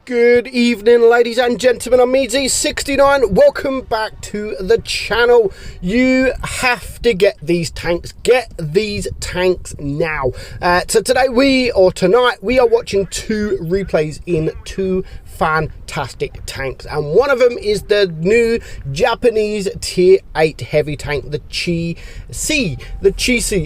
Good evening, ladies and gentlemen. I'm meadsyreplays. Welcome back to the channel. You have to get these tanks. Get these tanks now. So tonight we are watching two replays in two fantastic tanks, and one of them is the new Japanese tier 8 heavy tank, the Chi-C.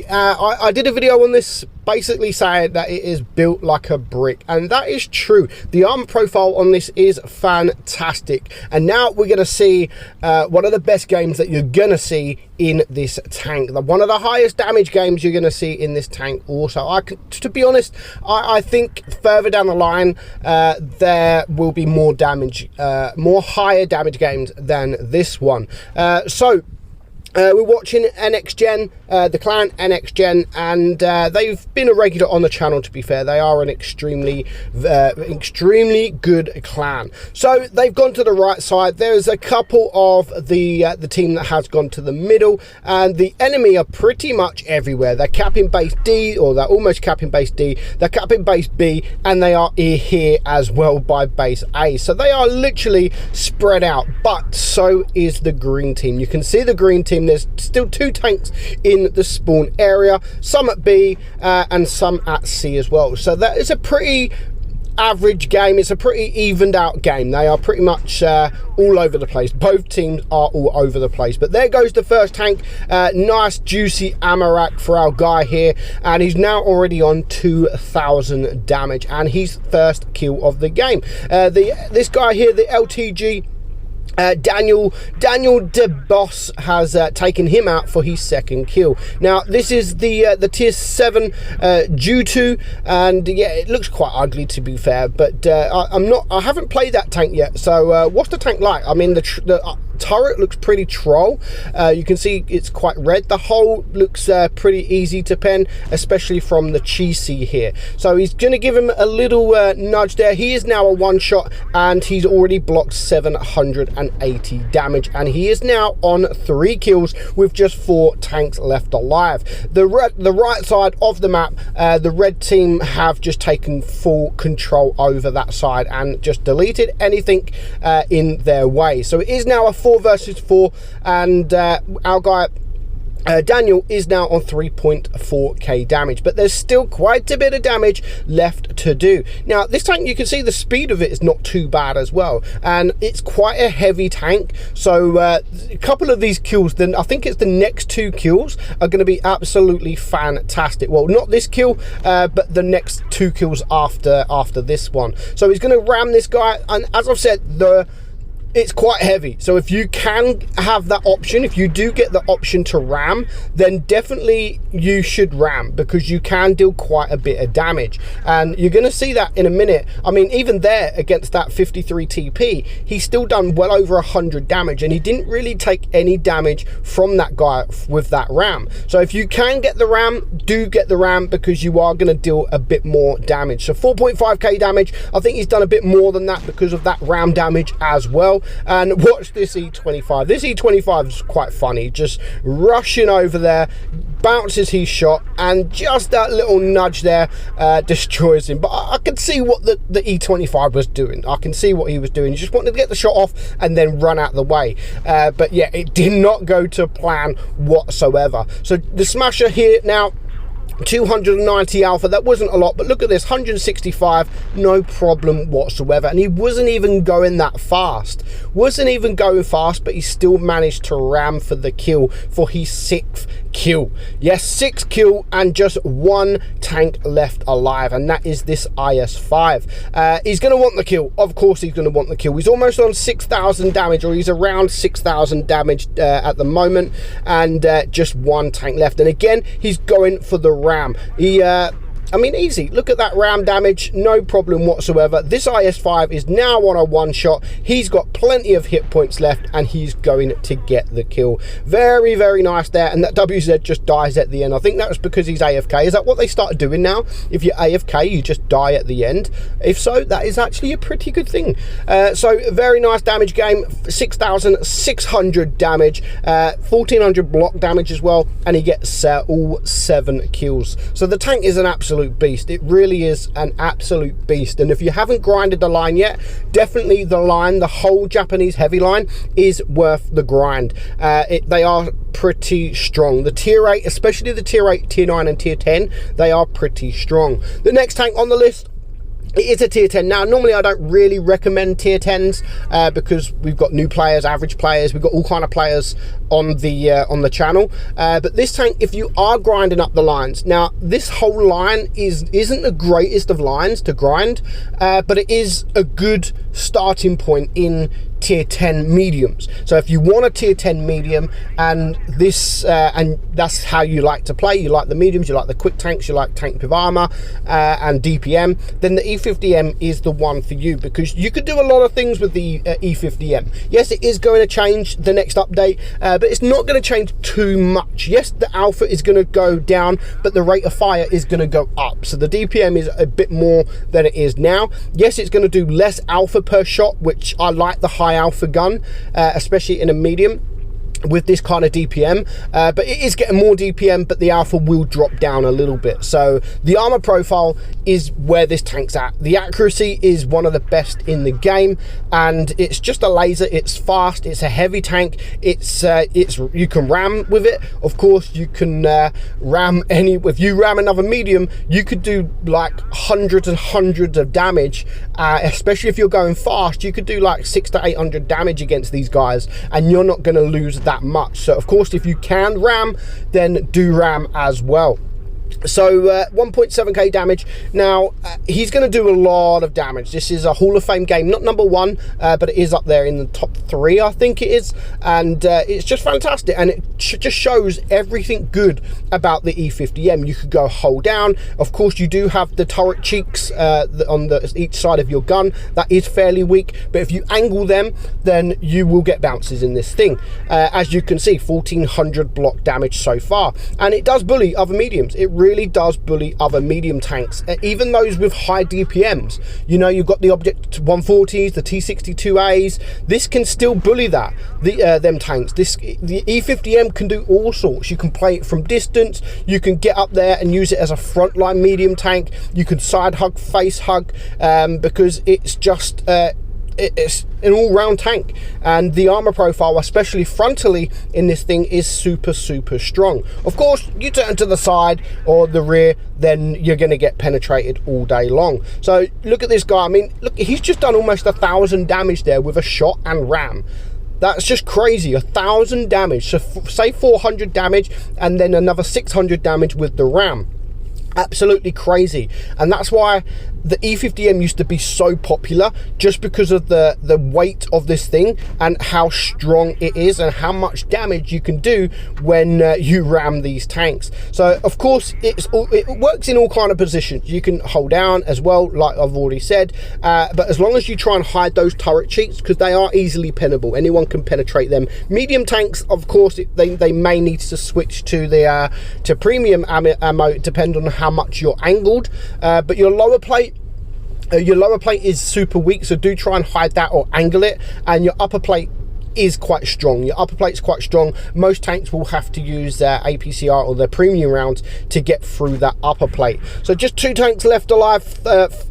I did a video on this basically saying that it is built like a brick, and that is true. The armor profile on this is fantastic, and now we're going to see one of the best games that you're going to see in this tank. One of the highest damage games you're going to see in this tank also. To be honest, I think further down the line there will be more damage, more higher damage games than this one. We're watching NX Gen, the clan NX Gen, and they've been a regular on the channel. To be fair, they are an extremely good clan. So they've gone to the right side. There's a couple of the team that has gone to the middle, and the enemy are pretty much everywhere. They're capping base D, or they're almost capping base D. They're capping base B, and they are here as well by base A. So they are literally spread out. But so is the green team. You can see the green team. There's still two tanks in the spawn area, some at B and some at C as well. So that is a pretty average game. It's a pretty evened out game. They are pretty much all over the place. Both teams are all over the place. But there goes the first tank. Nice juicy ammo rack for our guy here, and he's now already on 2,000 damage, and he's first kill of the game. This guy here, the LTG Daniel DeBoss, has taken him out for his second kill. Now this is the tier 7 Jutu, and yeah, it looks quite ugly to be fair, but I haven't played that tank yet. So what's the tank like? I mean, the turret looks pretty troll. You can see it's quite red. The hull looks pretty easy to pen, especially from the Chi-C here. So he's going to give him a little nudge there. He is now a one shot, and he's already blocked 780 damage, and he is now on 3 kills with just 4 tanks left alive. The right side of the map, the red team have just taken full control over that side and just deleted anything in their way. So it is now a 4 versus 4, and our guy Daniel is now on 3.4k damage, but there's still quite a bit of damage left to do. Now this tank, you can see the speed of it is not too bad as well, and it's quite a heavy tank. So a couple of these kills, then I think it's the next 2 kills are going to be absolutely fantastic. Well, not this kill, but the next 2 kills after this one. So he's going to ram this guy, and as I've said, it's quite heavy. So if you can have that option, if you do get the option to ram, then definitely you should ram, because you can deal quite a bit of damage, and you're going to see that in a minute. I mean, even there against that 53 TP, he's still done well over 100 damage, and he didn't really take any damage from that guy with that ram. So if you can get the ram, do get the ram, because you are going to deal a bit more damage. So 4.5k damage. I think he's done a bit more than that because of that ram damage as well. And watch this E25. This E25 is quite funny, just rushing over there, bounces his shot, and just that little nudge there destroys him. But I can see what the E25 was doing. I can see what he was doing. He just wanted to get the shot off and then run out the way. But yeah, it did not go to plan whatsoever. So the smasher here now, 290 alpha, that wasn't a lot, but look at this, 165, no problem whatsoever. And he wasn't even going that fast, but he still managed to ram for the kill, for his 6th kill. Yes, 6th kill, and just 1 tank left alive, and that is this IS-5. He's going to want the kill. Of course he's going to want the kill. He's almost on 6,000 damage, or he's around 6,000 damage at the moment, and just 1 tank left. And again, he's going for the ram. I mean, easy. Look at that ram damage, no problem whatsoever. This IS-5 is now on a 1 shot. He's got plenty of hit points left, and he's going to get the kill. Very, very nice there. And that WZ just dies at the end. I think that was because he's AFK. Is that what they started doing now? If you're AFK, you just die at the end. If so, that is actually a pretty good thing. So very nice damage game. 6,600 damage, 1,400 block damage as well, and he gets all 7 kills. So the tank is an absolute absolute beast. It really is an absolute beast. And if you haven't grinded the line yet, definitely the whole Japanese heavy line is worth the grind. They are pretty strong. The tier 8, especially the tier 8, tier 9 and tier 10, they are pretty strong. The next tank on the list, it is a tier 10. Now, normally I don't really recommend tier 10s because we've got new players, average players, we've got all kind of players on the channel. But this tank, if you are grinding up the lines, now this whole line isn't the greatest of lines to grind, but it is a good starting point in tier 10 mediums. So if you want a tier 10 medium, and this and that's how you like to play, you like the mediums, you like the quick tanks, you like tank with armor and DPM, then the E50M is the one for you, because you could do a lot of things with the E50M. Yes, it is going to change the next update, but it's not going to change too much. Yes, the alpha is going to go down, but the rate of fire is going to go up. So the DPM is a bit more than it is now. Yes, it's going to do less alpha per shot, which I like the high alpha gun, especially in a medium with this kind of DPM, but it is getting more DPM, but the alpha will drop down a little bit. So the armor profile is where this tank's at. The accuracy is one of the best in the game, and it's just a laser. It's fast, it's a heavy tank, it's you can ram with it. Of course you can ram if you ram another medium, you could do like hundreds and hundreds of damage, especially if you're going fast. You could do like 600 to 800 damage against these guys, and you're not going to lose that much. So of course, if you can ram, then do ram as well. So 1.7k damage. Now he's going to do a lot of damage. This is a Hall of Fame game, not number 1, but it is up there in the top 3, I think it is, and it's just fantastic, and it just shows everything good about the E50M. You could go hold down. Of course, you do have the turret cheeks on each side of your gun. That is fairly weak, but if you angle them, then you will get bounces in this thing. As you can see, 1400 block damage so far, and it does bully other mediums. It really does bully other medium tanks, even those with high DPMs. You know, you've got the Object 140s, the T62As. This can still bully that, them tanks. The E50M can do all sorts. You can play it from distance, you can get up there and use it as a frontline medium tank, you can side hug, face hug, because it's just it's an all-round tank, and the armor profile, especially frontally in this thing, is super strong. Of course, you turn to the side or the rear, then you're going to get penetrated all day long. So look at this guy. I mean, look, he's just done almost 1,000 damage there with a shot and ram. That's just crazy. 1,000 damage. So say 400 damage and then another 600 damage with the ram. Absolutely crazy. And that's why the E50M used to be so popular, just because of the weight of this thing and how strong it is and how much damage you can do when you ram these tanks. So of course it works in all kind of positions. You can hold down as well, like I've already said, but as long as you try and hide those turret cheeks, because they are easily pinnable, anyone can penetrate them. Medium tanks, of course, they may need to switch to the to premium ammo, depending on how much you're angled, but your lower plate is super weak, so do try and hide that or angle it. And your upper plate is quite strong. Your upper plate's quite strong. Most tanks will have to use their APCR or their premium rounds to get through that upper plate. So just 2 tanks left alive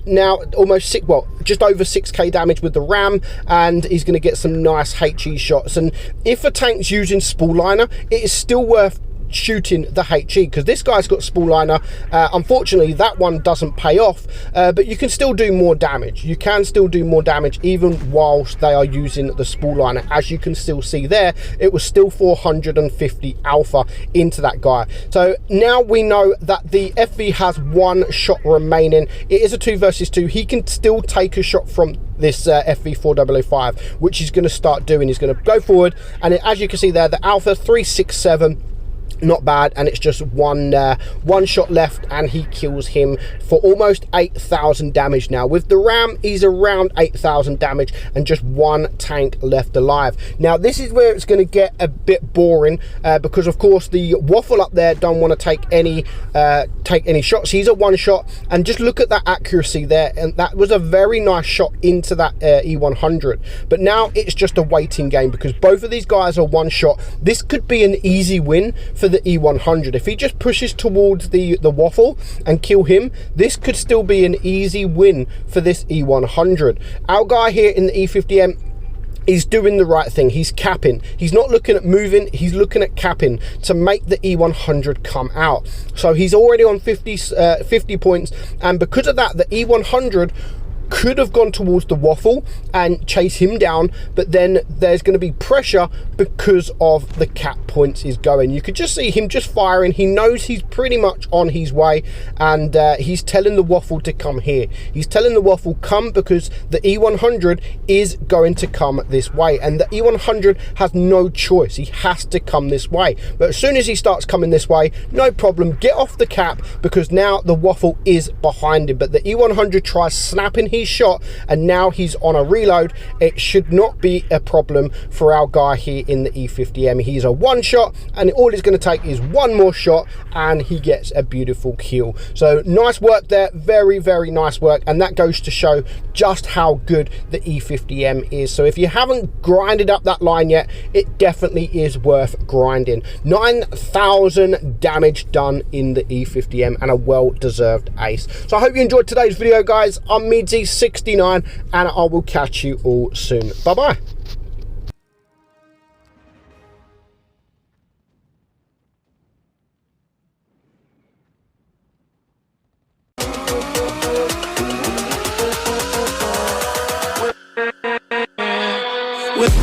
now, almost just over 6k damage with the ram, and he's going to get some nice HE shots. And if a tank's using spool liner, it is still worth shooting the HE, because this guy's got spool liner. Unfortunately, that one doesn't pay off, but you can still do more damage. You can still do more damage even whilst they are using the spool liner. As you can still see there, it was still 450 alpha into that guy. So now we know that the FV has 1 shot remaining. It is a 2 versus 2. He can still take a shot from this FV4005, which he's going to start doing. He's going to go forward, and as you can see there, the alpha 367, not bad, and it's just one shot left, and he kills him for almost 8,000 damage. Now with the ram, he's around 8,000 damage and just 1 tank left alive. Now this is where it's going to get a bit boring, because of course the waffle up there don't want to take any shots. He's a 1 shot, and just look at that accuracy there, and that was a very nice shot into that E100. But now it's just a waiting game, because both of these guys are 1 shot. This could be an easy win for the E100. If he just pushes towards the waffle and kill him, this could still be an easy win for this E100. Our guy here in the E50M is doing the right thing. He's capping. He's not looking at moving, he's looking at capping to make the E100 come out. So he's already on 50 points, and because of that, the E100 could have gone towards the waffle and chase him down, but then there's going to be pressure because of the cap points is going. You could just see him just firing. He knows he's pretty much on his way, and he's telling the waffle to come here. He's telling the waffle come because the E100 is going to come this way, and the E100 has no choice. He has to come this way. But as soon as he starts coming this way, no problem, get off the cap, because now the waffle is behind him. But the E100 tries snapping his shot, and now he's on a reload. It should not be a problem for our guy here in the E50M. He's a one shot, and all it's going to take is one more shot, and he gets a beautiful kill. So nice work there, very, very nice work, and that goes to show just how good the E50M is. So if you haven't grinded up that line yet, it definitely is worth grinding. 9,000 damage done in the E50M, and a well-deserved ace. So I hope you enjoyed today's video, guys. I'm meadsy69, and I will catch you all soon. Bye bye. With